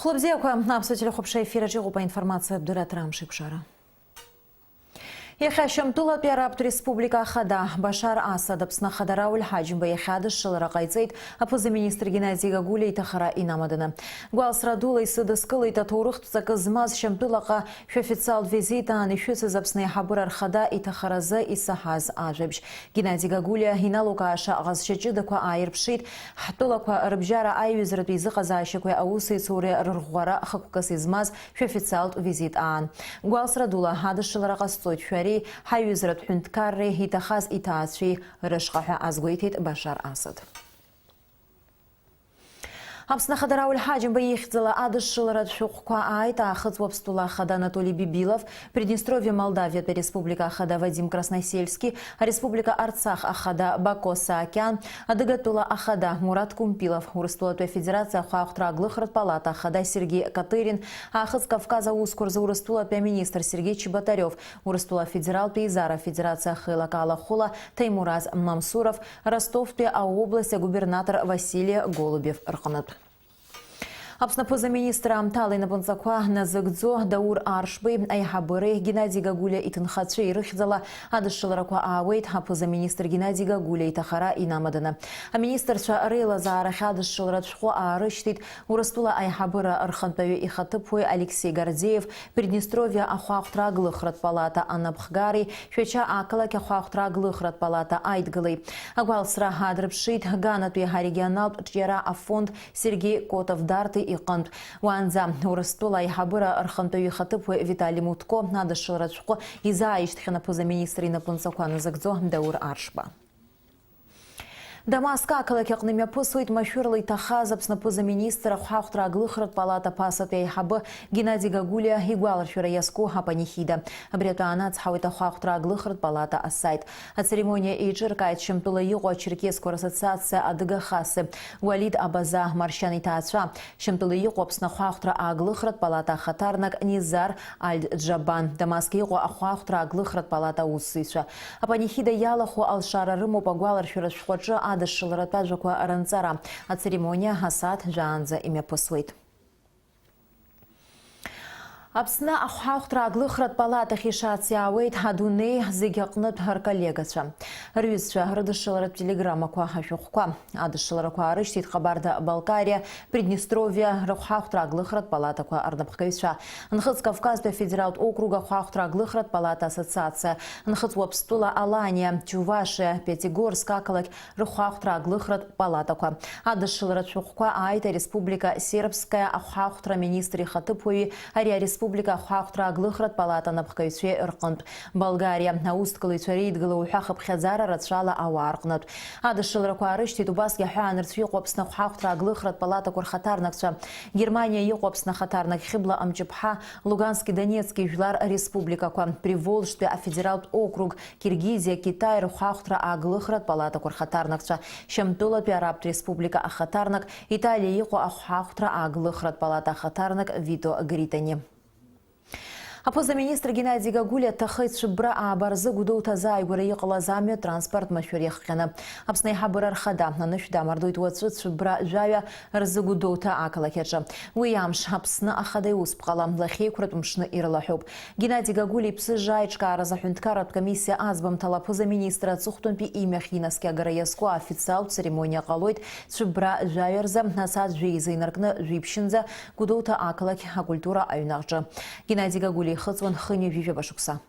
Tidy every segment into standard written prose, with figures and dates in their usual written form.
Хлопзевка на обсудили хопша эфира по информации Абдуратрам Шипшара. Яхашам тула пиарабт республика Хада Башар Асад абсна Хадарауль Хаджим Баяхады Шилара Кайцейт апоза министр Геннадий Гагулей Тахара Инамадана. Гуалс Радулай Сыдыскылый Татурых Цакызмаз Шамтулака официал визита Анишюцы Запсны Хабурар Хада и Тахараза и Сахаз Ажебш. Геннадий Гагуля Хиналука Аша Агазшачидаква Айрпшит Хатулаква Рабжара Айюзрат Визахазашиква Аусы Цуре Ргуара Хакукас Измаз официал визит Ан. Гуалс Радула Хада Шилара Касцойт Хайюзрат Хюнткарри Хитахаз Итаачи Рашкаха Азгуитит Башар Асад. Абсна Хадарауль Хаджим Баяхзала Адышшиларат Шухква Айта Ахацвобстула Хада Анатолий Бибилов, Приднестровье Молдавия, Республика Хада Вадим Красносельский, Республика Арцах Ахада Бако Саакян, Адыгатула Ахада Мурат Кумпилов, Урыстулатуя Федерация Хуахтраглых Радпалата Ахада Сергей Катырин, Ахац Кавказа Ускурза Урыстула министр Сергей Чеботарев, Урыстула Федерал Пейзара Федерация Хайлака Аллахула Таймураз Мамсуров, Ростов-Пе область губернатор Василий Голубев Рханат. Абсна поза министра Амталы на Бонцаква Назыгдзо Даур Аршбы Айхабыры Геннадий Гагуля и Тынхачи и Рыхзала Адышшилараква Ауэйт Хапоза министр Геннадий Гагуля и Тахара и Намадана. А министр Шарейла за Арахадышшиларатшхо Арыштит Урастула Айхабыра Архантаю и Хатыпуэ Алексей Гордеев Приднестровье Ахуахтраглых Радпалата Анабхгари Швеча Акалаки Ахуахтраглых Радпалата Айдгалый. Агуалсра Адрбшит Ганатуя регионал Тьера Афонд Сергей Котов Дарты Икант Уанза Урастула и Хабыра Архантаю Хатып Виталий Мутко надо шилратшко и заиштхена поза министра на Пунцакуана Загдзо Даур Аршба. Дамаска калакякнымя посует машурлый Тахаз абсна поза министра Хуахтраглых Радпалата Пасат Яйхабы Геннадий Гагуля Игуалар Шураяско Хапанихида. Абретуанат Хауита Хуахтраглых Радпалата Ассайт. А церемония Эйджиркайт Шемтула Юго Черкесскую ассоциация Адыгахасы Уалид Абаза Маршан Итаача Шемтула Юго абсна Хуахтраглых Радпалата Хатарнак Низар Аль-Джабан. Дамаски Юго Хуахтраглых Радпалата Усыша. Апанихида Ялаху Алшара Рыму Пагуалар Шурашходжа Адышшиларата Жаква Аранцара, а церемония Хасад Жанза имя посвит. Абсна Ахуахтраглых Радпалата Хишация Ауэйт Хадуны Зигякнат Харкалегача. Рюзча Радышшиларат телеграмма Куахашухква. Адышшилараква Арыштит Хабарда Балкария, Приднестровье Ахуахтраглых Радпалата Куа Ардабхкавича. Нхыц Кавказская федерал округа Ахуахтраглых Радпалата Ассоциация. Нхыц Вапстула Алания, Чувашия, Пятигорск, Акалак, Ахуахтраглых Радпалата Куа. Адышшиларат Шухква Айта Республика Сербская Ахуахтра министри Хатыпуи Ария Республика Хуахтраглых Радпалата Напхкавиче Иркант. Болгария Наусткалы Царит Галаухахаб Хазара Радшала Ауаркнат. Адышшилараква Арыштит Убаски Ханерц Юқопсна Хуахтраглых Радпалата Курхатарнакча. Германия Юқопсна Хатарнак Хибла Амчепха Луганский Донецкий Жлар Республика Куан Приволжский федерал округ Киргизия Китай Хуахтра Аглых Радпалата Курхатарнакча. Шамтула Пиарабт Республика Ахатарнак Италия Юқо Ахуахтра Аглых Радпалата Ахатарнак Вито Гритани. А поза министр Геннадий Гагуля Тахайт Шибра Абарзы Гудоута Зайгура Якалазами транспорт Машурехкана. Абснай Хабарар Хада на ночда мардует Уацут Шибра Жавя Разгудоута Акалакеджа. Уямш Абсна Ахадай Успкалам Лахейкурат Мшна Ирлахуб. Геннадий Гагули Псыжайчка Разахюнткарат комиссия Азбам тала поза министра Цухтунпи имя Хинаски Агараяско официал церемония Калойт Шибра Жаверза Насад Жейза Инаркна Жипшинза Гудоута Акалаки Акультура Аюнахджа. Геннадий Гагули Хацван Хыни Виве Башукса.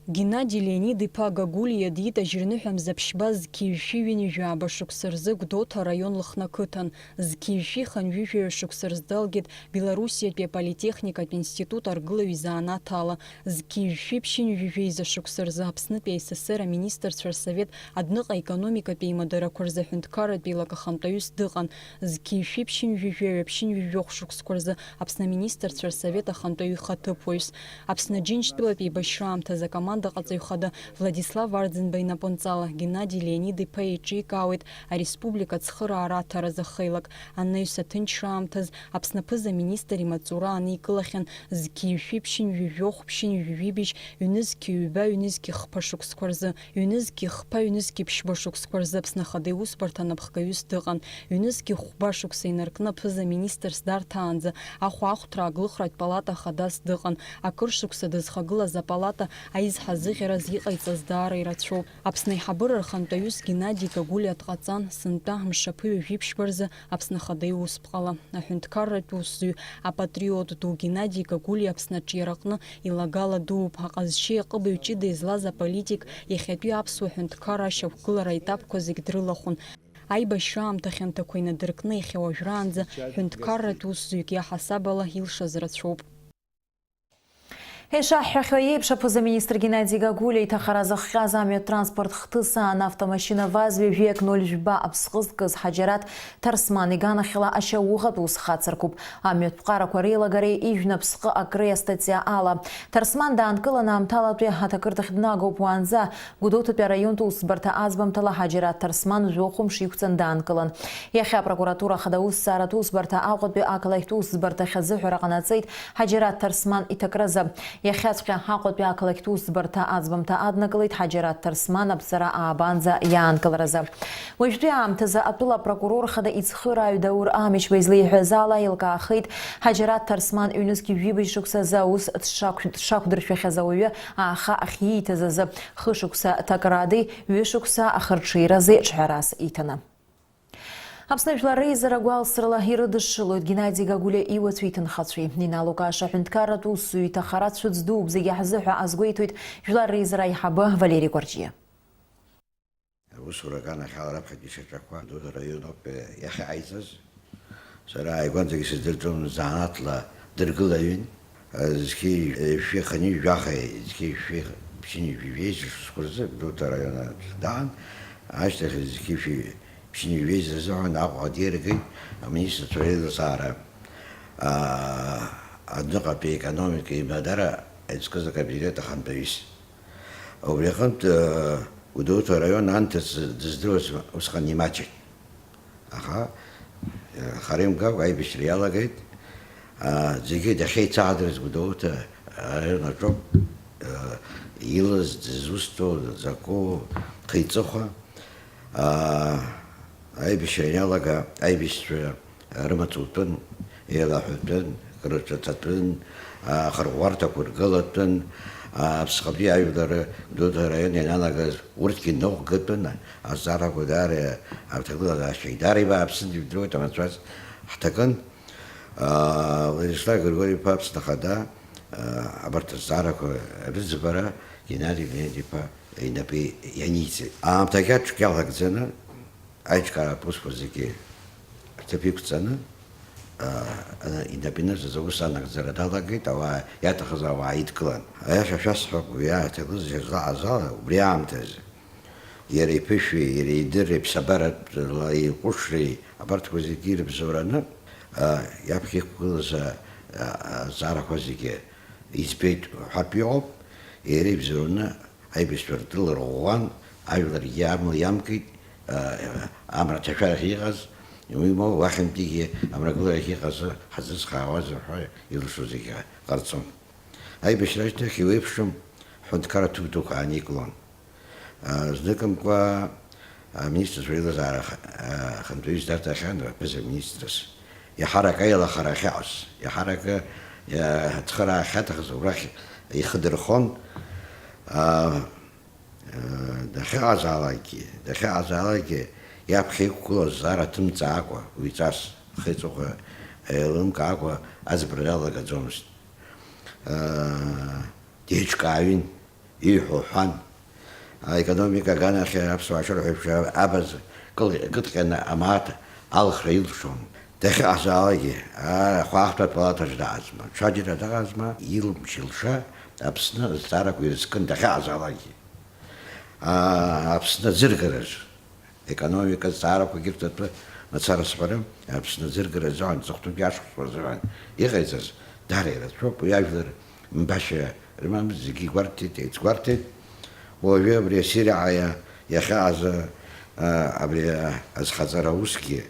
Геннадий Леонидович Гагулия Дита Жирныхам Запшбаз Киевшивини Жаба Шуксарзык Дота район Лахнакытан з Киевшихан Виве Шуксарздалгит Белоруссия пе политехника институт Аргылови за Анатала з Киевшипшин Виве за Шуксарза Апсны пе СССР министр Совет одныга экономика пе Мадара Курзахюнткара Белака Хантаюс Дыган з Киевшипшин Виве Вепшин Виве Шукскурза Апсна министр Совета Хантаю Хатыпойс Апсна Джинштила пе Башрам Тазакама акомандаҟаҵаҩ хада Владислав Арӡынба инапынҵала Геннади Леонид-иԥа еиҿикаауеит ареспублика ацхыраара аҭараз ахеилак. Анаҩс аҭынчра аамҭаз Аԥсны аԥыза-министр имаҵура аникылахьан зқьи-жәшәи ԥшьынҩажәохә ԥшьынҩажәибжь ҩнызқьи-ҩба ҩнызқьи-хԥа шықәсқәа рзы ҩнызқьи-хԥа ҩнызқьи-ԥшьба шықәсқәа рзы Аԥсны Ахада Аиусбарҭа анапхгаҩыс дыҟан. Ҩнызқьи-хәба шықәса инаркны аԥыза-министрс дарҭаанӡа ахәаахәҭра аглыхратә палата хадас дыҟан. Акыр шықәса дызхагылаз апалата аизҳазыӷьараз иҟаиҵаз даара ирацәоуп. Аԥсны аиҳабыра рхантәаҩыс Геннади Гагулиа дҟаҵан сынтәа мшаԥы ҩажәи рзы Аԥсны Ахада Аиусԥҟала. Аҳәынҭқарратә усзуҩ апатриот ду Геннади Гагулиа Аԥсны аҿиараҟны илагала дууп. Аҟазшьеи аҟыбаҩ ҷыда излаз аполитик иахьатәи аԥсуа ҳәынҭқарра ашьақәгылара аетапқәа зегь дрылахәын. Аибашьра аамҭа хьанҭақәа инадыркны иахьа уажәраанӡа ҳәынҭқарратә усзуҩк иаҳасабала илшаз рацәоуп. Ишаҳҳәахьоу еиԥш аԥыза-министр Геннади Гагулиа иҭахара зыхҟьаз амҩа транспорт хҭысаан автомашьына-ваз ҩажәиак 0-ба аԥсҟы зкыз Ҳаџьараҭ Ҭарсман иганахьала ашьауӷатә ус хацыркуп. Амҩатә ԥҟарақәа реилагареи ижәны аԥсҟы акреи астатиа ала. Ҭарсман даанкыланы аамҭалатәи аҭакырҭахь днагоуп уаанӡа Гәдоуҭатәи араионтә усбарҭа аӡбамҭала Ҳаџьараҭ Ҭарсман жәохәымш иқәҵан даанкылан. Иахьа апрокуратура Ахада Аусҭҵааратә усбарҭа Аҟәатәи ақалақьтә усбарҭахь азыҳәара ҟанаҵеит Ҳаџьараҭ Ҭарсман иҭакразы. Иахьаҵәҟьа Аҟәатәи ақалақьтә усбарҭа аӡбамҭа аднакылеит Ҳаџьараҭ Ҭарсман аԥсара аабанӡа иаанкыларазы. Уажәтәи аамҭазы атәыла апрокурор Хада ицхырааҩ Даур Амичба излеиҳәаз ала еилкаахеит Ҳаџьараҭ Ҭарсман ҩнызқьи-жәибажь шықәсазы аус дшақәдыршәахьаз ауаҩы ааха ахьииҭаз азы хышықәса ҭакрадеи ҩышықәса ахырҽеирази ҿҳәарас иҭаны. Аԥсны Жәлар Реизара гәалсрала ирыдышшылоит Геннади Гагулиа иуацәеи иҭынхацәеи. Нина Лукаша аҳәынҭқарратә усзуҩ иҭахара цәыӡ дууп зегьы ҳзыҳәа азгәеиҭоит Жәлар Реизара аиҳабы Валери Гәарҷиа. Аусура аганахьала раԥхьатәи ишьаҿақәа Гәдоуҭа раионоуп иахьааиҵаз. Сара ааигәанӡагьы сыздырӡом заанаҭла дыргылаҩын. Зқьи-жәшәи хынҩажәахеи зқьи-жәшәи ԥшьынҩажәи шықәсқәа рзы Гәдоуҭа раион даан. Ашьҭахь зқьи-жәшәи ԥшьынҩажәи рзыҳәан Аҟәа диргеит аминистрцәа реилыркаара адәныҟатәи економика имадара аицкыз акабинет ахантәаҩыс. Убри аҟнытә Гәдоуҭа раион анҭыҵ дыздыруаз усҟан имаҷын. Аха хара имгакәа аибашьра иалагеит. Зегьы дахьеицаадырыз Гәдоуҭа раион аҿоуп илаз, дызусҭоу, дзаку, хеиҵыхәа. Аибашьра иалага аибашьцәа рымаҵутәын, еилаҳәатәын, рыҿаҵатәын, ахырӷәӷәарҭақәа ргылатәын, аԥсҟатәи ажәлар Гәдоуҭа раион ианалагаз урҭгьы ныҟәгатәын, азҵаарақәа даара аҭагылазаашьагьы даара ибааԥсны ибдыруеит амаҵуаз ҳҭакын. Владислав Григорьев-иԥа Аԥсны Ахада абарҭ азҵаарақәа рыӡбара Геннади Леонид-иԥа инапы ианиҵеит. Аамҭагь аҿк иалагӡаны аиҿкааратә усқәа зегьы рҭыԥ иқәҵаны инапы инырҵаз аус анагӡара далагеит, ауаа иаҭахыз ауаа аидкылан. Аиаша шәасҳәап, уи ааҭагылаз иазлаҟаз ала убри аамҭазы иара иԥышәеи, иара идырреи, ԥсабаратәла иҟәышреи абарҭқәа зегьы ирыбзоураны иаԥхьа иқәгылаз азҵаарақәа зегьы избеит ҳәатәы иҟоуп. Иара ибзоураны аибашьцәа рдәылырӷәӷәан, ажәлар иамкит амра ҭашәарахь иҟаз, имоу уахьынтәигьы амрагыларахь иҟаз ҳазыцхраауаз ҳәа илшо зегьы ҟарҵон. Аибашьра ашьҭахь иуеиԥшым ҳәынҭқарратә дуқәа ааникылон. Зныкымкәа аминистрцәа реилазаара хантәаҩыс дарҭахьан аԥыза-министрс. Иаҳарак аилахара ахьаҟаз, иаҳарак ацхыраа ахьаҭахыз убрахь ихы дырхон. Дахьаҟазаалакгьы иаԥхьа иқәгылаз азҵаара ҭымҵаакәа, уи ҵас хеиҵыхәа еилымкаакәа аӡбара далагаӡомызт. Деиҿкааҩын, ииҳәо ҳәан. Аекономика аганахь аԥсуаа шырҳәеиԥш абаз кыдҟьаны амааҭ алхра илшон. Дахьаҟазаалакгьы ахәаахәҭратә палатаҿы даҟазма, ҽаџьара даҟазма, илымч-илша Аԥсны азҵаарақәа ирызкын дахьаҟазаалакгьы. Аԥсны аӡыргараз економика азҵаарақәагьы рҭатәы мацара сҳәарым, Аԥсны аӡыргара азыҳәан, ҵыхәтәантәи ашықәсқәа рзыҳәан иҟаиҵаз даара ирацәоуп. Уи ажәлар мбашьа рмамыз зегьы игәарҭеит, еицгәарҭеит. Уажәы абри асириа иахьааз абри азхаҵара аусгьы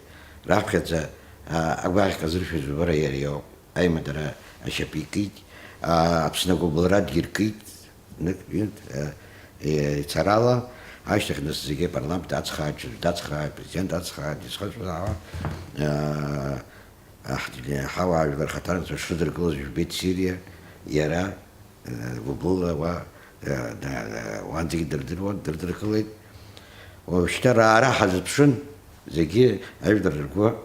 раԥхьаӡа агәаӷьк азыршәыз убара иара иоуп. Аимадара ашьапы икит, Аԥсны агәыблра диркит, ицарала, ашьҭахь нас зегьы апарламент дацхрааит, президент дацхрааит, исхыҵәаауа ҳауаажәлар хаҭарнакцәа шрыдыркылаз жәбеит Сириа, иара гәыблыла уанӡагьы дырдыркылеит. Уажәшьҭа раара ҳазыԥшын, зегьы ажәлар ргәы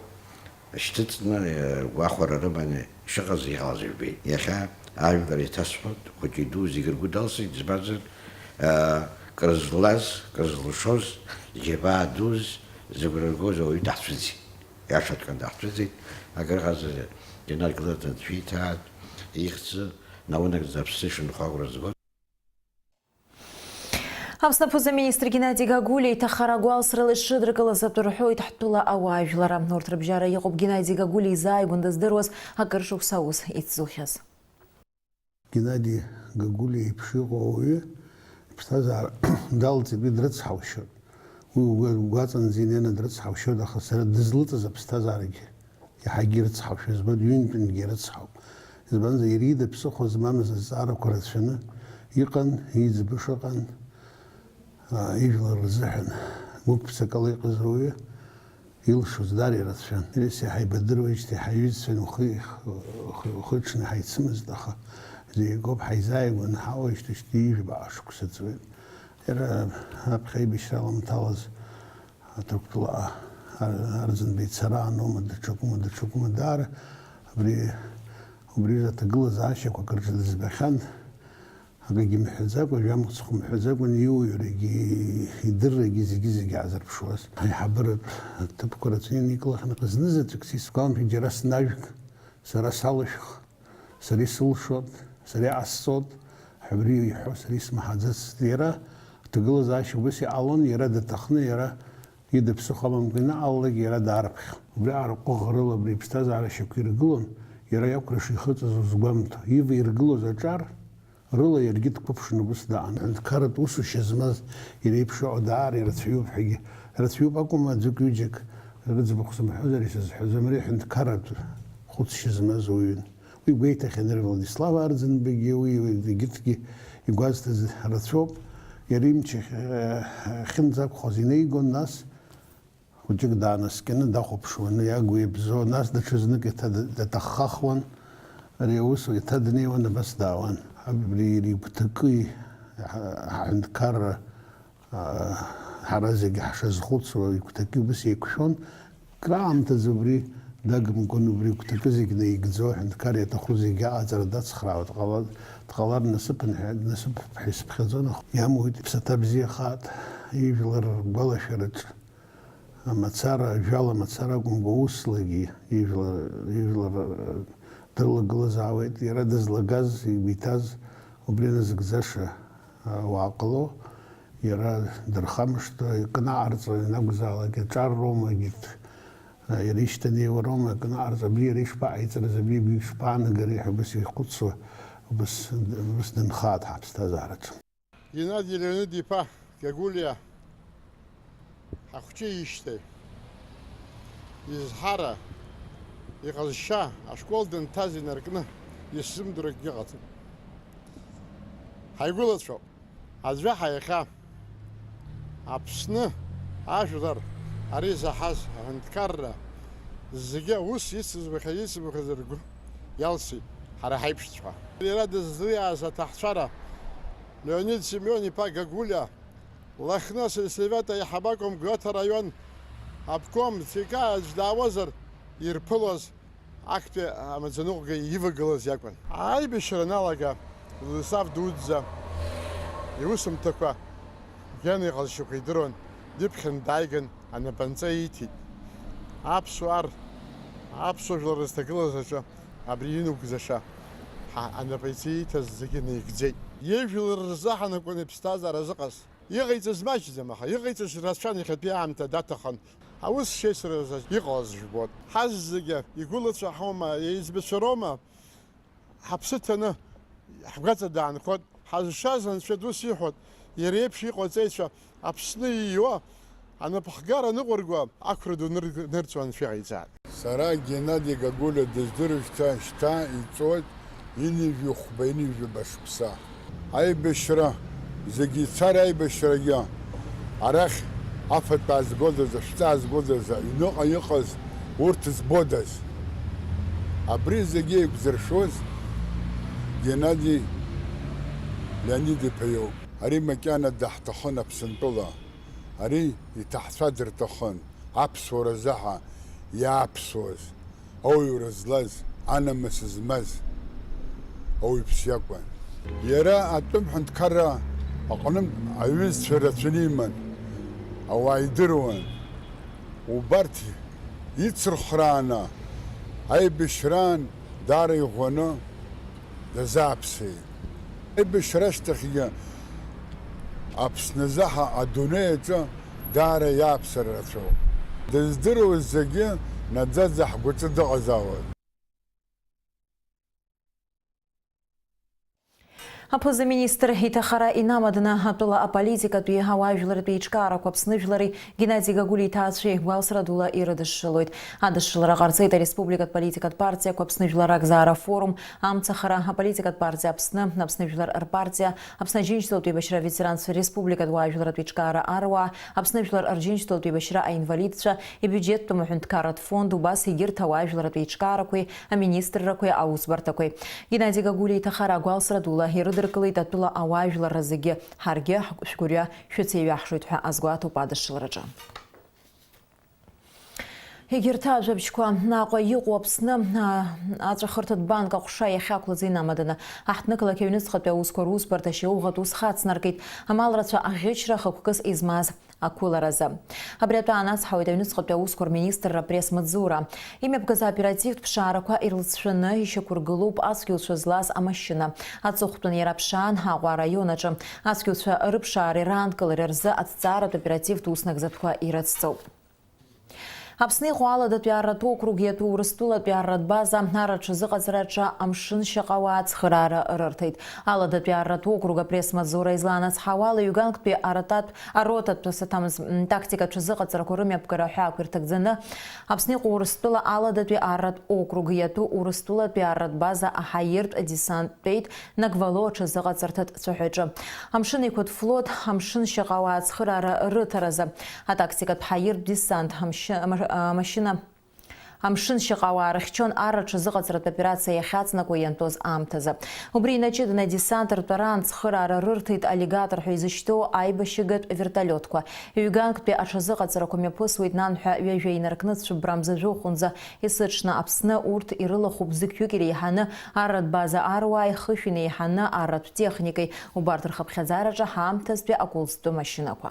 шьҭыҵны гәахәара рыманы ишыҟаз иҟалаз жәбеит. Иахьа ажәлар еиҭасҳәоит, хәыҷи ду зегьы ргәы далсит, избанзар крызлаз, крызлшоз, џьабаа дуз, зыгәра ргоз ауаҩы даҳцәыӡит. Иашаҭҟан даҳцәыӡит, акырҟазы инаркыларҭа дшәиҭааит, ихьӡы наунагӡа аԥсы ишынхо агәра згоит. Аԥсны аԥуз-министр Геннади Гагулиа иҭахара гәалсрала ишыдракылаз аптәы рҳәоит ҳтәыла ауаажәлара. Урҭ рыбжьара иҟоуп Геннади Гагулиа изааигәан дыздыруаз акыр шықәса аус ицзухьаз. Геннади Гагулиа иеиԥш иҟоу ауаҩы иԥсҭазаара далҵит, уи дрыцҳаушьоит. Уи гәаҵанӡа инеины дрыцҳаушьоит, аха сара дызлыҵыз аԥсҭазаарагьы иаҳагьы ирыцҳаушьоит, збоит, ҩынтәingьы ирыцҳауп. Избанзар иара ида ԥсыхәа змамыз азҵаарақәа рацәаны иҟан, иӡбы шыҟан, ижәлар рзыҳәан гәык-ԥсык ала иҟаз ауаҩы илшоз дар ирацәан. Нас иҳаибадыруеижьҭеи ҳаиҩызцәан ухы ҽны ҳаицымызт, аха зегьакоуп ҳаизааигәан ҳауеижьҭеижьҭеи ижәбаа шықәса ҵуеит. Иара аԥхьа аибашьрала мҭалаз Ҭырқәтәыла Арӡынба ицара аноума даҽакума даара убри аҭагылазаашьақәак рҿы дызбахьан. Акагьы мҳәаӡакәа, жәамыцхә мҳәаӡакәан иуаҩрагьы идыррагьы зегьы аазырԥшуаз. Аиҳабыратә ҭыԥқәа рацәаны иникылахьан, аха знызаҵәык сисгәамҭеит, џьара снажәк, сара салышәх, сара исылшот, сара иҟасҵот, абри иҳәо сара исмаҳаӡацт. Иара аҭагылазаашьа убас иҟалон, иара daҭахны, иара ида ԥсыхәа амамкәа инаҟалалакь, иара даарԥхьон. Убри арҟәыӷарыла абри иԥсҭазаара шьақәа иргылон, иара иақәра шихыҵыз узгәамҭо. Ива иргылоз аҿар рыла иаргьы дқәыԥшны убас даан. Ҳәынҭқарратә усушьа змаз иреиԥшу даара ирацәаҩуп ҳәагьы. Рацәаҩуп акәым, аӡәык ҩыџьак рыӡбахә сымҳәозар исызҳәозам, ари ҳәынҭқарратә хәыцшьа змаз ауаҩын. Уи гәеиҭахьан Владислав Арӡынбагьы, уи егьырҭгьы игәазҭаз рацәоуп. Иара имч ахьынӡақәхоз инаигон, нас хәыҷык даанаскьаны дахәаԥшуан, иагу иабзо, нас даҽазнык даҭаххахуан, ари аус еиҭа днеиуан, абас даауан. Абри игәҭакы ҳҳәынҭқарра ҳара зегьы ҳшазхәыцуа игәҭакы убас еиқәшәон. Краамҭазы убри дагымкәан, убри игәҭакы зегьы наигӡо, аҳәынҭқар иаҭаху зегьы аҟаҵара дацхраауа дҟалар насыԥ ҳәа исыԥхьаӡон. Иамуит иԥсаҭа бзиахаат, ижәлар ргәалашәараҿ амацара, ажәала мацара акәымкәа услагьы ижәлар дрылагылазаауеит. Иара дызлагаз, игәиҭаз убри назыгӡаша ауаа ҟало, иара дырхамышҭуа, икнаҟарҵо ианакәзаалак аҿар роума, иара ишьҭанеиуа роума, икнаҟарҵо, абри иара ишԥаҟаиҵарыз, абри ишԥаанагари ҳәа убас ихәыцуа, убас дынхаат ҳаԥсҭазаараҿы. Геннади Леонид-иԥа Гагулиа ҳахәҷы-ишьҭеи изҳара, иҟазшьа ашкол данҭаз инаркны исзымдыруа акгьы ыҟаӡам. Ҳаигәылацәоуп. Аӡәы ҳаиахьа Аԥсны ажәлар ари заҳаз аҳәынҭқарра зегьы аус ицызбахьаз ргәы иалсит, ҳара ҳаиԥшҵәҟьа. Иара дызлиааз аҭаҳцәара Леонид Семен-иԥа Гагулиа Лахны сельсовет аиҳабаком Гәаҭа раион обком ЦК аӡә даауазар ирԥылоз актәи амаӡаныҟәгаҩ ивагылаз иакәын. Аибашьра аналага Владислав дуӡӡа иусумҭақәа ген иҟазшьақәа идыруан, диԥхьан дааиган анапанҵа ииҭеит. Аԥсуаа жәлар рызҭагылазаҿы абри инугӡаша анапанҵа ииҭаз зегьы наигӡеит. Ижәлар рзаҳанакуан иԥсҭазаара зыҟаз. Иҟаиҵаз маҷӡам, аха иҟаиҵаз рацәан иахьатәи аамҭа даҭахан. Аус шеисраз иҟалаз жәбоит. Ҳаз зегьы игәылацәа ҳаума, еиҵбацәа роума, ҳаԥсы ҭаны حقته دان خد حاز شازن شدو سيحوت يريب شي قوتيشا أبسني يوا أنا بحجارة نقرقوا أكردو نرتوان في عيزان سراء جنادي قاقولة دزدر شتا يتوت يني في خبيني في بشبسا أي بشرة زكي سارة أي بشرة يا عرخ عفت بعض جودز شتاز جودز ينوع يقص ورتز بودز أبريز زكي بزرشوز جنادي لانيدي بيو هري مكانة دحت خنا بسنطلة هري يتحت صدر تخن عبس ورزحة يابسوز أو يرزلز أنا مسزمز أو يبسيقون يرى أتم كرة أقنم عيوز فرسليما أو عيدرون وبرتي يتصرخ رانا هاي بشران داري غنو دزابسي هاي بشرش تخيا أبس نزاحة أدونيتا داري يابسر رسو دزدرو الزقين نتززح قلت دغزاوت Апоза-министр Итахара Инамадна Абдулла Аполитика туи Хавайжлар Пичкара Копснывжлари Геннадий Гагули Тацши Гуалсрадула Ирадышшилуит. Адышшилара Гарцейта Республикат Политикат партия Копснывжлара Гзара форум Амцахара Политикат партия Апсны Напснывжлар партия Апсна Джинчтол туи Башира ветеранс Республикат Вайжлар Пичкара Арва Апснывжлар Арджинчтол туи Башира Инвалидца и бюджет Тумухунткарат фонду Бас Игир Тавайжлар Пичкара куи а министр куи Аусбартакуи. Геннадий Гагули Итахара Гуалсрадула Ирыдыркылыйт атула ауажәлар зегьы ҳаргьы ҳшәгәырҩа шәыцеиҩаҳшоит ҳәа азгәаҭоуп адышшылараҿы. Егьырҭ ажәабжьқәа наҟ иҟоу Аԥсны аҵәахырҭатә банк аҟәша иахьақәлаз инамаданы аҳҭнықалақь аҩнуҵҟатәи аусқәа русбарҭа шьауӷатә ус хацнаркит амалрацәа аӷьычра хықәкыс измаз ақәыларазы. Абри атәы анацҳауеит аҩнуҵҟатәи аусқәа рминистрра пресс-маҵзура. Имҩаԥгаз аоперативтә ԥшаарақәа ирлыцәшәаны ишьақәыргылоуп ацәгьоуцәа злаз амашьына. Аҵыхәтәан иара ԥшаан Ҳаҟәа араион аҿы ацәгьоуцәа рыԥшаареи раанкылареи рзы аҭҵааратә оперативтә уснагӡатәқәа ирыцҵоуп. Аԥсны иҟоу Аладатәи арратә округ иатәу Урыстәылатәи арратә база араҽазыҟаҵараҿы амшын шьаҟауаа ацхыраара рырҭеит. Аладатәи арратә округ апресс-маҵзура изланацҳауала ҩганктәи аротатә саҭамыз тактикатә зыҟаҵарақәа рымҩаԥгара ҳәаақәа ирҭагӡаны Аԥсны иҟоу Урыстәыла Аладатәи арратә округ иатәу Урыстәылатәи арратә база аҳаиртә десанттәеит Нагвало аҽазыҟаҵарҭатә цәаҳәаҿы. Амшын еиқәатә флот амшын шьаҟауаа ацхыраара рыҭаразы атактикатә ҳаиртә десант машина амшын шьаҟауаа рыхьчон араҽазыҟаҵаратә операциа иахьаҵанакуа иантәоз аамҭазы. Убри инаҷыданы адесант ртәараан цхыраара рырҭеит аллигатор ҳәа изышьҭоу аибашьыгатә вертолиотқәа. Ҩганктәи аҽазыҟаҵарақәа мҩаԥысуеит нан ҳәа ҩажәа инаркны цәыббра мзажәыхәынӡа исыҽны Аԥсны урҭ ирылахуп зықьҩык иреиҳаны арратә база аруааи хышә инеиҳаны арратә техникеи убарҭ рхыԥхьаӡараҿы ҳаамҭазтәи акәылӡтәы машьынақәа.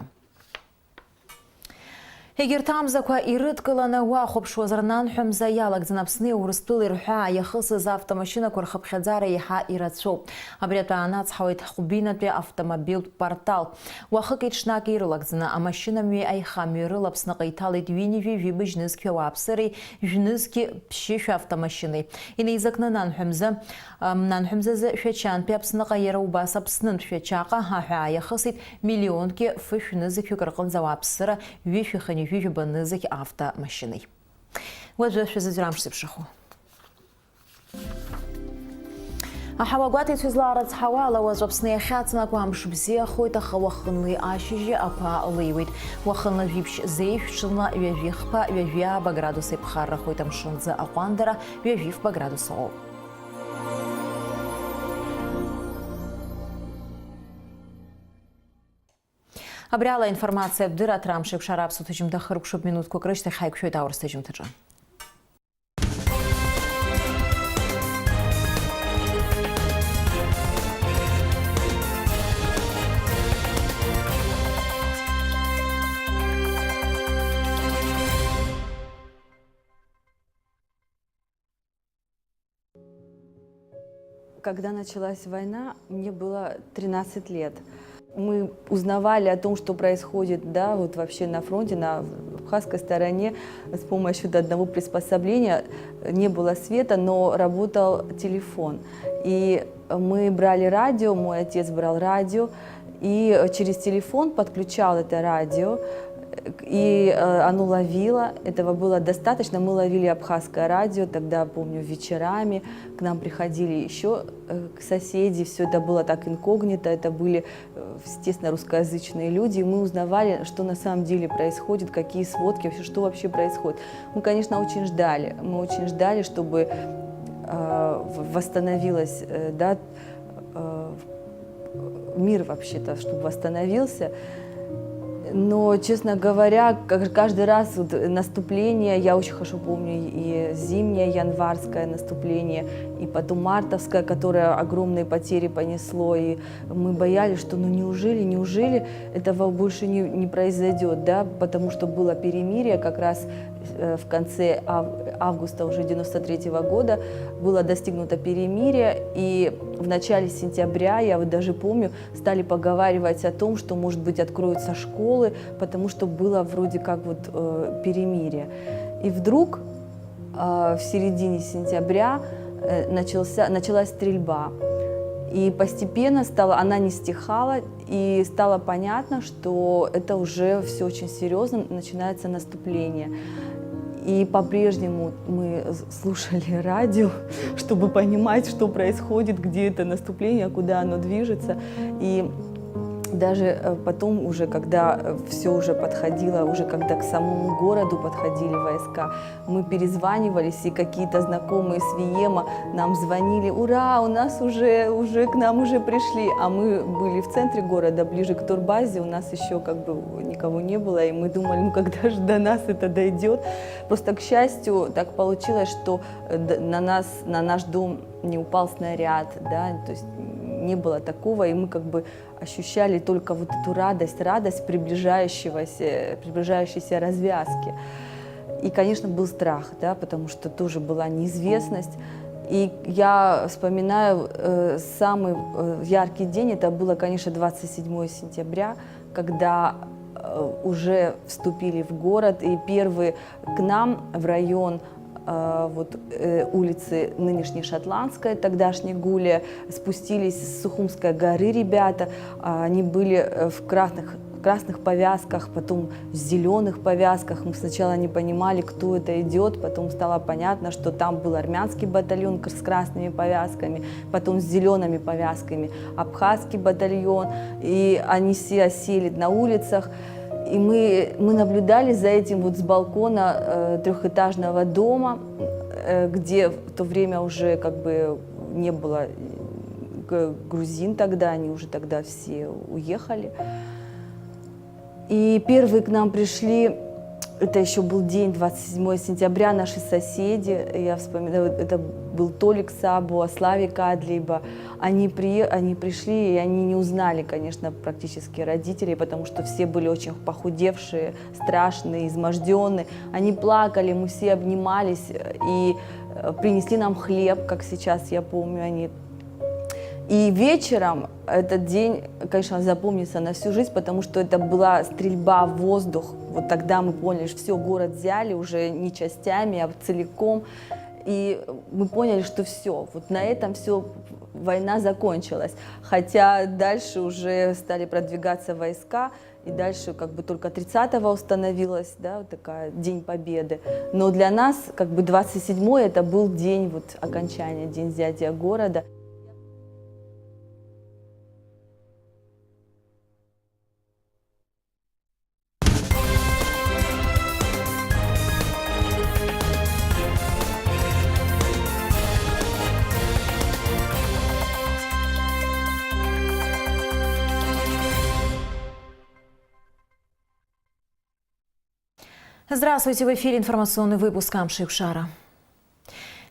Егьырҭ амзақәа ирыдкыланы уахәаԥшуаз рнанҳәамза иалагӡан Аԥсни Урыстәылеи рҳәаа иахысыз автомашьынақәа рхыԥхьаӡара иаҳа ирацәоуп. Абри атәы анацҳауеит Ҟәбинатәи автомобильтә портал. Уахыки ҽнаки ирылагӡаны амашьынамҩеи аихамҩеи рыла Аԥсныҟа иҭалеит ҩынҩажәи жәибжь-нызқьҩы ауааԥсыреи жәнызқьи ԥшьышәа автомашьынеи. Инеизакны нанҳәамзазы Шәачантәи Аԥсныҟа иара убас Аԥснынтә Шәачаҟа аҳәаа иахысит миллионки фышә-нызқьҩык рҟынӡа ауааԥсыра ҩышәихани ҩыжәба нызықь автомашьынеи. Уажәы шәазыӡрам шәзыԥшахо. Аҳауагәаҭаҩцәа злаарыцҳауала уаҵәы Аԥсны иахьаҵанакуа амш бзиахоит, аха уахынли ашьыжьы ақәа леиуеит. Уахынла жәиԥшь зеиԥш, ҽынла ҩажәихԥа, ҩажәиааба градус еиԥхаррахоит амшынӡа аҟәандара ҩажәифба градус ыҟоуп. Абри ала информациа бдыраҭара амшеиԥшара аԥсуа ҭыжьымҭа хыркәшоуп минуҭқәак рышьҭахь ҳаиқәшәоит аурыс ҭыжьымҭаҿы. Когда началась война, мне было 13 лет. Мы узнавали о том, что происходит, да, вот вообще на фронте, на абхазской стороне с помощью одного приспособления не было света, но работал телефон. И мы брали радио, мой отец брал радио, и через телефон подключал это радио, и оно ловило, этого было достаточно, мы ловили абхазское радио, тогда, помню, вечерами к нам приходили еще соседи, все это было так инкогнито, это были, естественно, русскоязычные люди, и мы узнавали, что на самом деле происходит, какие сводки, что вообще происходит. Мы, конечно, очень ждали, чтобы восстановилась, да, мир вообще-то, чтобы восстановился. Но, честно говоря, каждый раз вот наступление, я очень хорошо помню и зимнее январское наступление, и потом мартовское, которое огромные потери понесло, и мы боялись, что ну неужели этого больше не произойдет, да, потому что было перемирие как раз в конце августа уже 93-го года, было достигнуто перемирие, и в начале сентября, я вот даже помню, стали поговаривать о том, что, может быть, откроются школы, потому что было вроде как вот перемирие. И вдруг в середине сентября началась стрельба. И постепенно она не стихала, и стало понятно, что это уже все очень серьезно, начинается наступление. И по-прежнему мы слушали радио, чтобы понимать, что происходит, где это наступление, куда оно движется. И даже потом уже, когда все уже подходило, уже когда к самому городу подходили войска, мы перезванивались, и какие-то знакомые с Виема нам звонили: ура, у нас уже к нам уже пришли. А мы были в центре города, ближе к турбазе, у нас еще как бы никого не было, и мы думали, ну когда же до нас это дойдет. Просто, к счастью, так получилось, что на наш дом не упал снаряд, да, то есть не было такого, и мы как бы ощущали только вот эту радость приближающейся развязки. И, конечно, был страх, да, потому что тоже была неизвестность. И я вспоминаю самый яркий день, это было, конечно, 27 сентября, когда уже вступили в город, и первые к нам в район улицы нынешней Шотландской, тогдашней Гулия, спустились с Сухумской горы ребята. Они были в красных повязках, потом в зеленых повязках. Мы сначала не понимали, кто это идет, потом стало понятно, что там был армянский батальон с красными повязками, потом с зелеными повязками абхазский батальон, и они все осели на улицах. И мы наблюдали за этим вот с балкона трехэтажного дома, где в то время уже как бы не было грузин тогда, они уже тогда все уехали. И первые к нам пришли, это еще был день, 27 сентября, наши соседи, я вспоминаю, это был Толик Сабуа, Славик Адлиба. Они пришли, и они не узнали, конечно, практически родителей, потому что все были очень похудевшие, страшные, изможденные. Они плакали, мы все обнимались, и принесли нам хлеб, как сейчас я помню, И вечером этот день, конечно, запомнится на всю жизнь, потому что это была стрельба в воздух. Вот тогда мы поняли, что все, город взяли уже не частями, а целиком. И мы поняли, что все, вот на этом все, война закончилась. Хотя дальше уже стали продвигаться войска, и дальше как бы только 30-го установилась, да, вот такая День Победы. Но для нас как бы 27-й это был день вот окончания, день взятия города. Здравствуйте, в эфире информационный выпуск Амши Ушара.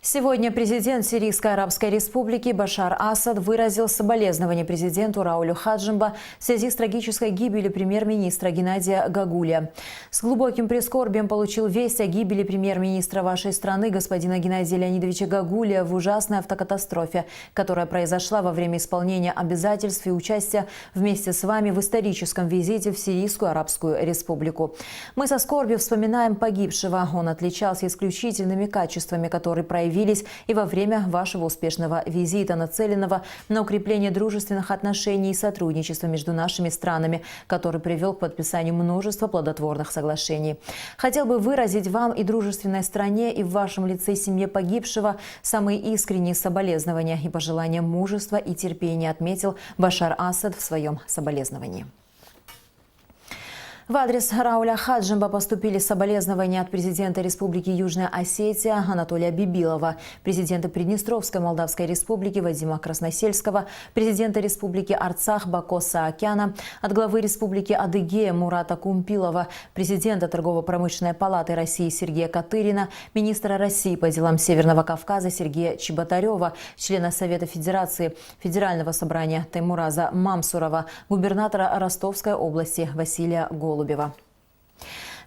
Сегодня президент Сирийской Арабской Республики Башар Асад выразил соболезнования президенту Раулю Хаджимба в связи с трагической гибелью премьер-министра Геннадия Гагулия. С глубоким прискорбием получил весть о гибели премьер-министра вашей страны господина Геннадия Леонидовича Гагулия в ужасной автокатастрофе, которая произошла во время исполнения обязательств и участия вместе с вами в историческом визите в Сирийскую Арабскую Республику. Мы со скорбью вспоминаем погибшего. Он отличался исключительными качествами, которые проявились и во время вашего успешного визита, нацеленного на укрепление дружественных отношений и сотрудничества между нашими странами, который привел к подписанию множества плодотворных соглашений. Хотел бы выразить вам и дружественной стране, и в вашем лице семье погибшего самые искренние соболезнования и пожелания мужества и терпения, отметил Башар Асад в своем соболезновании. В адрес Рауля Хаджимба поступили соболезнования от президента Республики Южная Осетия Анатолия Бибилова, президента Приднестровской Молдавской Республики Вадима Красносельского, президента Республики Арцах Бако Саакяна, от главы Республики Адыгея Мурата Кумпилова, президента Торгово-промышленной палаты России Сергея Катырина, министра России по делам Северного Кавказа Сергея Чеботарева, члена Совета Федерации Федерального собрания Таймураза Мамсурова, губернатора Ростовской области Василия Голубева.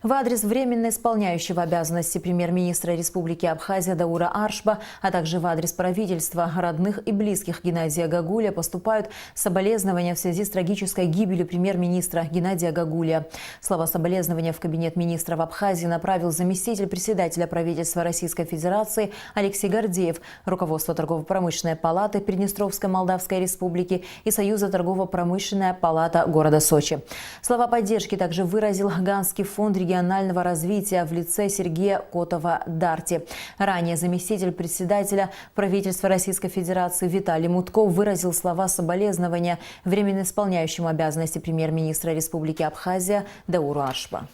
В адрес временно исполняющего обязанности премьер-министра Республики Абхазия Даура Аршба, а также в адрес правительства, родных и близких Геннадия Гагулия поступают соболезнования в связи с трагической гибелью премьер-министра Геннадия Гагулия. Слова соболезнования в кабинет министра в Абхазии направил заместитель председателя правительства Российской Федерации Алексей Гордеев, руководство Торгово-промышленной палаты Приднестровской Молдавской Республики и Союза торгово-промышленная палата города Сочи. Слова поддержки также выразил Ганский фонд регионального развития в лице Сергея Котова-Дарти. Ранее заместитель председателя правительства Российской Федерации Виталий Мутков выразил слова соболезнования временно исполняющему обязанности премьер-министра Республики Абхазия Дауру Аршба.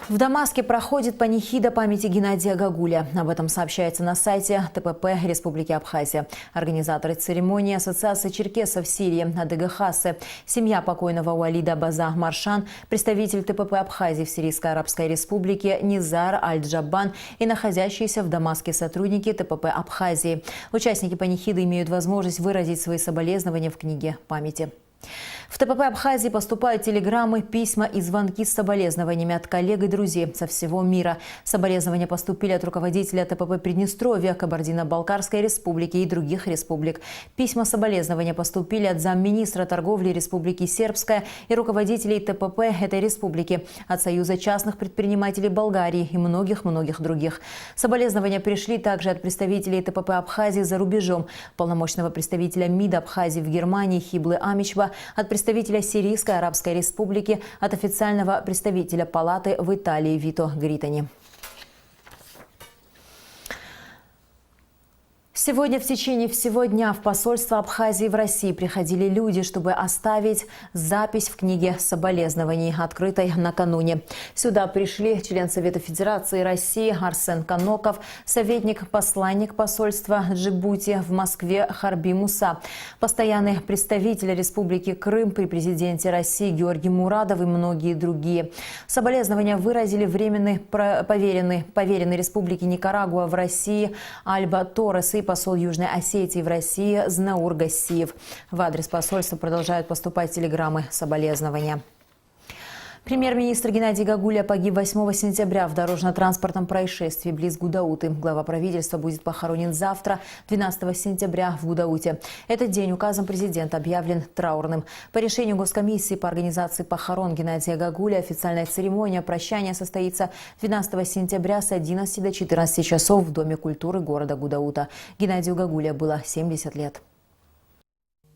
В Дамаске проходит панихида памяти Геннадия Гагулия. Об этом сообщается на сайте ТПП Республики Абхазия. Организаторы церемонии – Ассоциация черкесов Сирии, АДГ-Хасы, семья покойного Уалида База Маршан, представитель ТПП Абхазии в Сирийской Арабской Республике Низар Аль-Джаббан и находящиеся в Дамаске сотрудники ТПП Абхазии. Участники панихиды имеют возможность выразить свои соболезнования в книге памяти. В ТПП Абхазии поступают телеграммы, письма и звонки с соболезнованиями от коллег и друзей со всего мира. Соболезнования поступили от руководителя ТПП Приднестровья, Кабардино-Балкарской республики и других республик. Письма соболезнования поступили от замминистра торговли Республики Сербская и руководителей ТПП этой республики, от Союза частных предпринимателей Болгарии и многих-многих других. Соболезнования пришли также от представителей ТПП Абхазии за рубежом, полномочного представителя МИД Абхазии в Германии Хиблы Амичба, от представителя Сирийской Арабской Республики, от официального представителя палаты в Италии Вито Гритани. Сегодня в течение всего дня в посольство Абхазии в России приходили люди, чтобы оставить запись в книге соболезнований, открытой накануне. Сюда пришли член Совета Федерации России Арсен Каноков, советник-посланник посольства Джибути в Москве Харби Муса, постоянный представитель Республики Крым при президенте России Георгий Мурадов и многие другие. Соболезнования выразили временный поверенный Республики Никарагуа в России Альба Торрес и посол Южной Осетии в России Знаур Гассиев. В адрес посольства продолжают поступать телеграммы соболезнования. Премьер-министр Геннадий Гагулия погиб 8 сентября в дорожно-транспортном происшествии близ Гудауты. Глава правительства будет похоронен завтра, 12 сентября, в Гудауте. Этот день указом президента объявлен траурным. По решению Госкомиссии по организации похорон Геннадия Гагулия официальная церемония прощания состоится 12 сентября с 11 до 14 часов в Доме культуры города Гудаута. Геннадию Гагулия было 70 лет.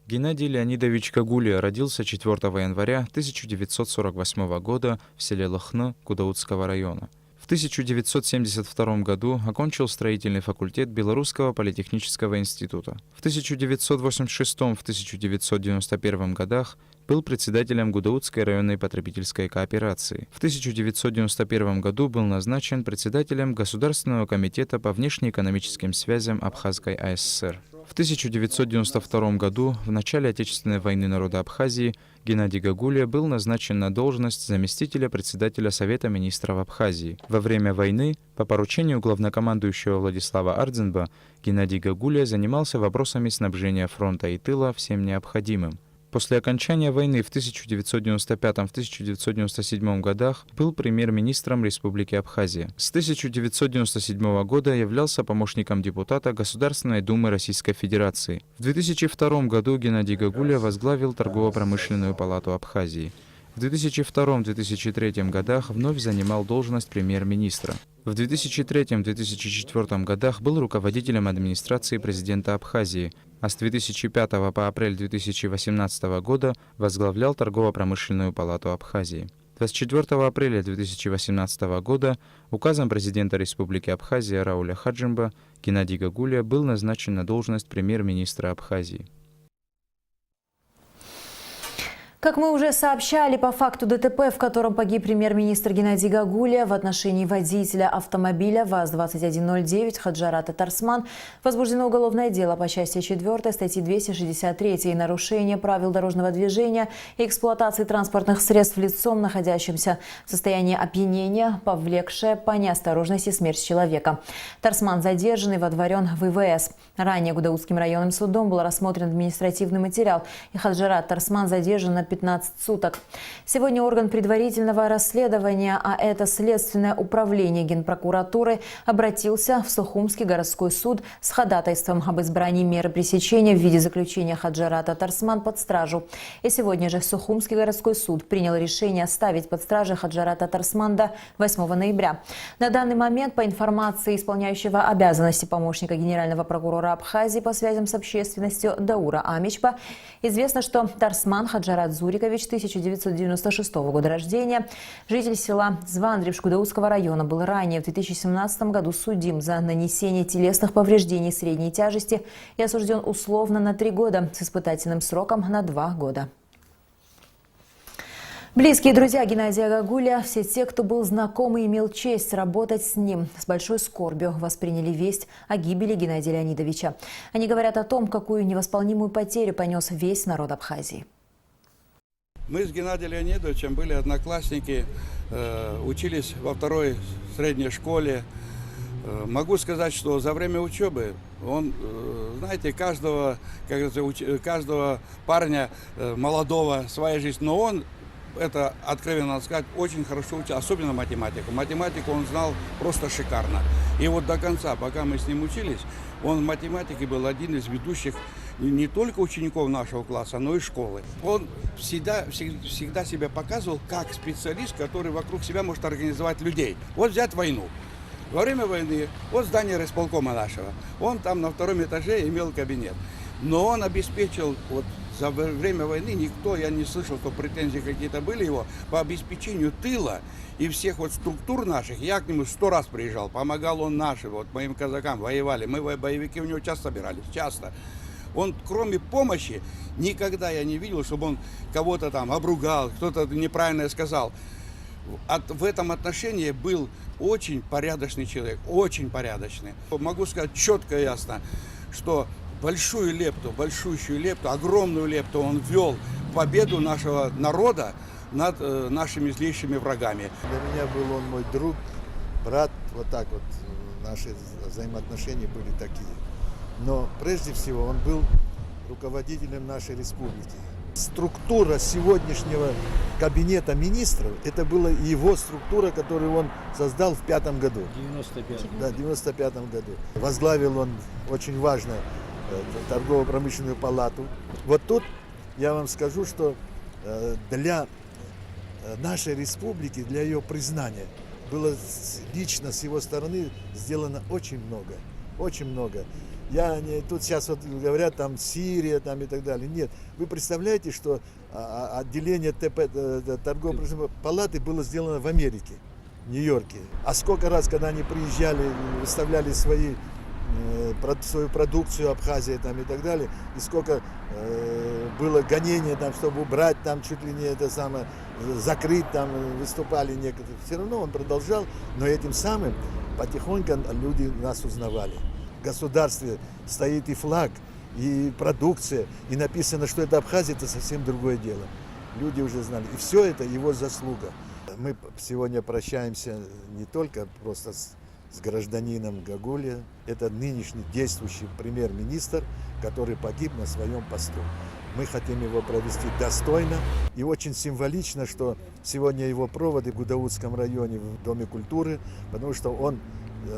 Геннадий Леонидович Гагулия родился 4 января 1948 года в селе Лохны Гудаутского района. В 1972 году окончил строительный факультет Белорусского политехнического института. В 1986-1991 годах был председателем Гудаутской районной потребительской кооперации. В 1991 году был назначен председателем Государственного комитета по внешнеэкономическим связям Абхазской АССР. В 1992 году, в начале Отечественной войны народа Абхазии, Геннадий Гагулия был назначен на должность заместителя председателя Совета министров Абхазии. Во время войны, по поручению главнокомандующего Владислава Ардзинба, Геннадий Гагулия занимался вопросами снабжения фронта и тыла всем необходимым. После окончания войны в 1995-1997 годах был премьер-министром Республики Абхазия. С 1997 года являлся помощником депутата Государственной Думы Российской Федерации. В 2002 году Геннадий Гагулия возглавил Торгово-промышленную палату Абхазии. В 2002-2003 годах вновь занимал должность премьер-министра. В 2003-2004 годах был руководителем администрации президента Абхазии, а с 2005 по апрель 2018 года возглавлял Торгово-промышленную палату Абхазии. 24 апреля 2018 года указом президента Республики Абхазия Рауля Хаджимба Геннадий Гагулия был назначен на должность премьер-министра Абхазии. Как мы уже сообщали, по факту ДТП, в котором погиб премьер-министр Геннадий Гагулия, в отношении водителя автомобиля ВАЗ-2109 Хаджарата Тарсман возбуждено уголовное дело по части 4 статьи 263 «Нарушение правил дорожного движения и эксплуатации транспортных средств лицом, находящимся в состоянии опьянения, повлекшее по неосторожности смерть человека». Тарсман задержан и водворен в ИВС. Ранее Гудаутским районным судом был рассмотрен административный материал, и Хаджарат Тарсман задержан на 15 суток. Сегодня орган предварительного расследования, а это Следственное управление Генпрокуратуры, обратился в Сухумский городской суд с ходатайством об избрании меры пресечения в виде заключения Хаджарата Тарсман под стражу. И сегодня же Сухумский городской суд принял решение оставить под стражей Хаджарата Тарсман до 8 ноября. На данный момент, по информации исполняющего обязанности помощника генерального прокурора Абхазии по связям с общественностью Даура Амичпа, известно, что Тарсман Хаджарат Зурикович, 1996 года рождения, житель села Звандревш Гудаутского района, был ранее в 2017 году судим за нанесение телесных повреждений средней тяжести и осужден условно на 3 года с испытательным сроком на 2 года. Близкие друзья Геннадия Гагулия, все те, кто был знаком и имел честь работать с ним, с большой скорбью восприняли весть о гибели Геннадия Леонидовича. Они говорят о том, какую невосполнимую потерю понес весь народ Абхазии. Мы с Геннадием Леонидовичем были одноклассники, учились во 2-й средней школе. Могу сказать, что за время учебы он, знаете, каждого парня молодого своя жизнь, но он, это откровенно надо сказать, очень хорошо учил, особенно математику. Математику он знал просто шикарно. И вот до конца, пока мы с ним учились, он в математике был один из ведущих не только учеников нашего класса, но и школы. Он всегда себя показывал как специалист, который вокруг себя может организовать людей. Вот взять войну. Во время войны, вот здание райисполкома нашего, он там на 2-м этаже имел кабинет. Но он обеспечил, вот за время войны я не слышал, что претензии какие-то были его по обеспечению тыла и всех вот структур наших. Я к нему 100 раз приезжал, помогал он нашим, вот моим казакам, воевали. Мы боевики у него часто собирались, часто. Он, кроме помощи, никогда я не видел, чтобы он кого-то там обругал, кто-то неправильно сказал. В этом отношении был очень порядочный человек, очень порядочный. Могу сказать четко и ясно, что большущую лепту, огромную лепту он ввел в победу нашего народа над нашими злейшими врагами. Для меня был он мой друг, брат, вот так вот наши взаимоотношения были такие. Но прежде всего он был руководителем нашей республики. Структура сегодняшнего кабинета министров, это была его структура, которую он создал в 5-м году. Да, в 95-м году. Возглавил он очень важно торгово-промышленную палату. Вот тут я вам скажу, что для нашей республики, для ее признания, было лично с его стороны сделано очень много. Очень много. Тут сейчас вот говорят, там Сирия там и так далее. Нет, вы представляете, что отделение торгово-промышленной палаты было сделано в Америке, в Нью-Йорке. А сколько раз, когда они приезжали, выставляли свою продукцию Абхазии там и так далее, и сколько было гонения там, чтобы убрать там чуть ли не это самое, закрыть там, выступали некоторые. Все равно он продолжал, но этим самым потихоньку люди нас узнавали. В государстве стоит и флаг, и продукция, и написано, что это Абхазия, это совсем другое дело. Люди уже знали. И все это его заслуга. Мы сегодня прощаемся не только просто с гражданином Гагулия, это нынешний действующий премьер-министр, который погиб на своем посту. Мы хотим его провести достойно. И очень символично, что сегодня его проводы в Гудаутском районе в Доме культуры, потому что он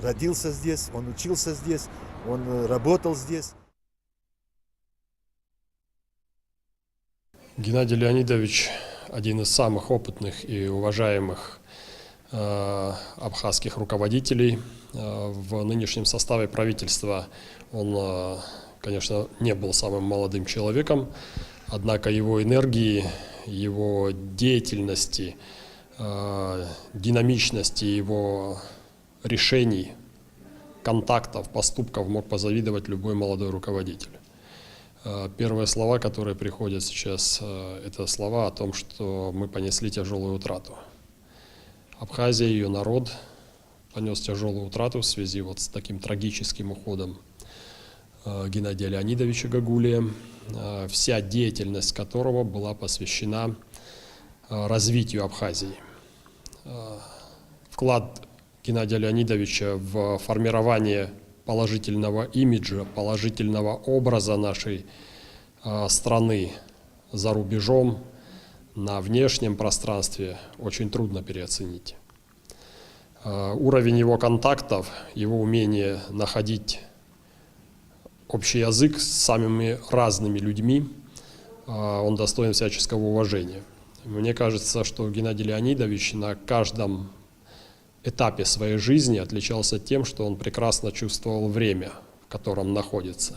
родился здесь, он учился здесь, он работал здесь. Геннадий Леонидович один из самых опытных и уважаемых абхазских руководителей в нынешнем составе правительства. Он, конечно, не был самым молодым человеком, однако его энергии, его деятельности, динамичности, его решений, контактов, поступков мог позавидовать любой молодой руководитель. Первые слова, которые приходят сейчас, это слова о том, что мы понесли тяжелую утрату. Абхазия, ее народ понес тяжелую утрату в связи вот с таким трагическим уходом Геннадия Леонидовича Гагулия, вся деятельность которого была посвящена развитию Абхазии. Вклад Геннадия Леонидовича в формирование положительного имиджа, положительного образа нашей страны за рубежом, на внешнем пространстве очень трудно переоценить. Уровень его контактов, его умение находить общий язык с самыми разными людьми, он достоин всяческого уважения. Мне кажется, что Геннадий Леонидович на каждом этапе своей жизни отличался тем, что он прекрасно чувствовал время, в котором находится.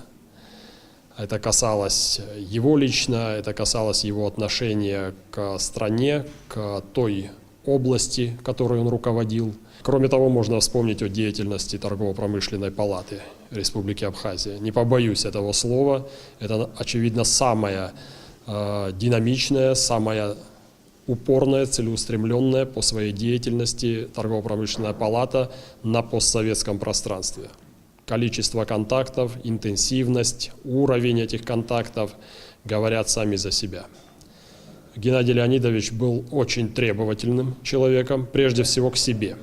Это касалось его лично, это касалось его отношения к стране, к той области, которой он руководил. Кроме того, можно вспомнить о деятельности Торгово-промышленной палаты Республики Абхазия. Не побоюсь этого слова, это, очевидно, самая динамичная, самая упорная, целеустремленная по своей деятельности Торгово-промышленная палата на постсоветском пространстве. Количество контактов, интенсивность, уровень этих контактов говорят сами за себя. Геннадий Леонидович был очень требовательным человеком, прежде всего к себе,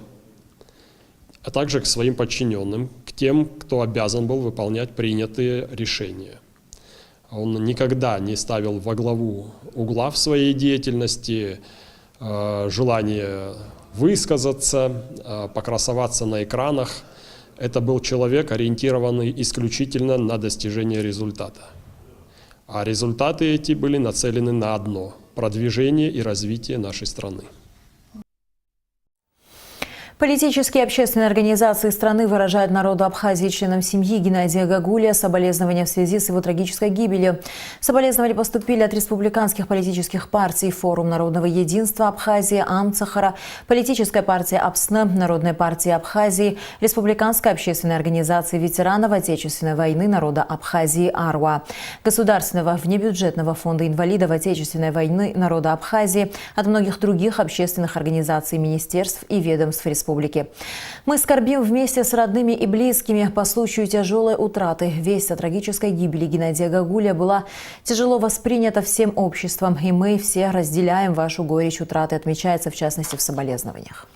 а также к своим подчиненным, к тем, кто обязан был выполнять принятые решения. Он никогда не ставил во главу угла в своей деятельности желание высказаться, покрасоваться на экранах. Это был человек, ориентированный исключительно на достижение результата. А результаты эти были нацелены на одно – продвижение и развитие нашей страны. Политические и общественные организации страны выражают народу Абхазии, членам семьи Геннадия Гагулия, соболезнования в связи с его трагической гибелью. Соболезнования поступили от республиканских политических партий: Форум народного единства Абхазии, Амцахара, политическая партия АПСН, Народная партия Абхазии, Республиканская общественная организация ветеранов Отечественной войны народа Абхазии АРУА, Государственного внебюджетного фонда инвалидов Отечественной войны народа Абхазии, от многих других общественных организаций, министерств и ведомств республики. Мы скорбим вместе с родными и близкими по случаю тяжелой утраты. Весть о трагической гибели Геннадия Гагулия была тяжело воспринята всем обществом, и мы все разделяем вашу горечь утраты, отмечается в частности в соболезнованиях.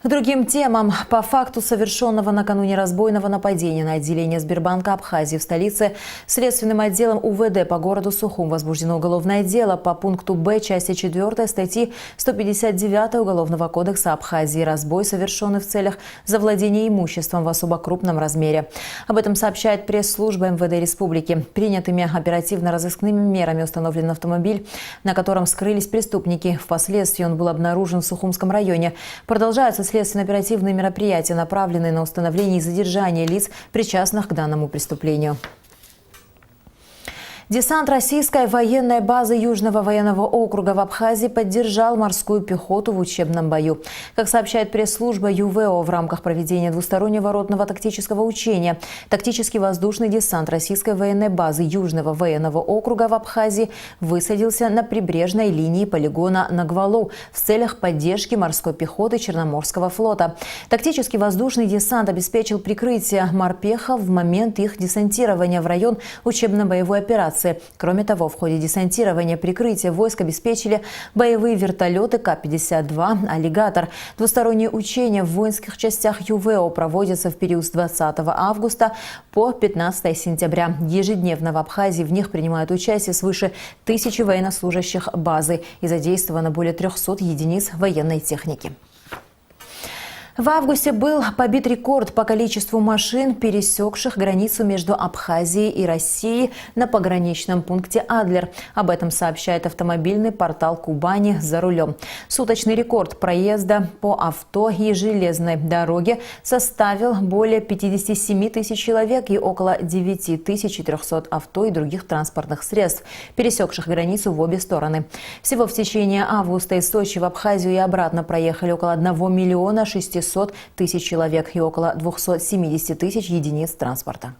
К другим темам. По факту совершенного накануне разбойного нападения на отделение Сбербанка Абхазии в столице следственным отделом УВД по городу Сухум возбуждено уголовное дело по пункту Б части 4 статьи 159 Уголовного кодекса Абхазии «Разбой, совершенный в целях завладения имуществом в особо крупном размере». Об этом сообщает пресс-служба МВД Республики. Принятыми оперативно-розыскными мерами установлен автомобиль, на котором скрылись преступники. Впоследствии он был обнаружен в Сухумском районе. Продолжаются следственно-оперативные мероприятия, направленные на установление и задержание лиц, причастных к данному преступлению. Десант российской военной базы Южного военного округа в Абхазии поддержал морскую пехоту в учебном бою. Как сообщает пресс-служба ЮВО, в рамках проведения двустороннего ротного тактического учения, тактический воздушный десант российской военной базы Южного военного округа в Абхазии высадился на прибрежной линии полигона Нагвалу в целях поддержки морской пехоты Черноморского флота. Тактический воздушный десант обеспечил прикрытие морпехов в момент их десантирования в район учебно-боевой операции. Кроме того, в ходе десантирования прикрытия войск обеспечили боевые вертолеты К-52 «Аллигатор». Двусторонние учения в воинских частях ЮВО проводятся в период с 20 августа по 15 сентября. Ежедневно в Абхазии в них принимают участие свыше 1000 военнослужащих базы и задействовано более 300 единиц военной техники. В августе был побит рекорд по количеству машин, пересекших границу между Абхазией и Россией на пограничном пункте Адлер. Об этом сообщает автомобильный портал Кубани «За рулем». Суточный рекорд проезда по авто и железной дороге составил более 57 тысяч человек и около 9300 авто и других транспортных средств, пересекших границу в обе стороны. Всего в течение августа из Сочи в Абхазию и обратно проехали около 1 600 000 человек и около 270 000 единиц транспорта.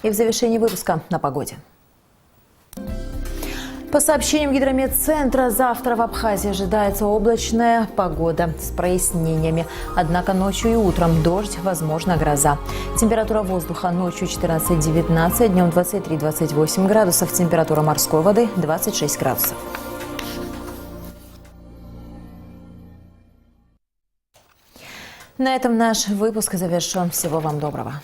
И в завершении выпуска на погоде. По сообщениям Гидрометцентра, завтра в Абхазии ожидается облачная погода с прояснениями. Однако ночью и утром дождь, возможно, гроза. Температура воздуха ночью 14-19, днем 23-28 градусов. Температура морской воды 26 градусов. На этом наш выпуск завершен. Всего вам доброго.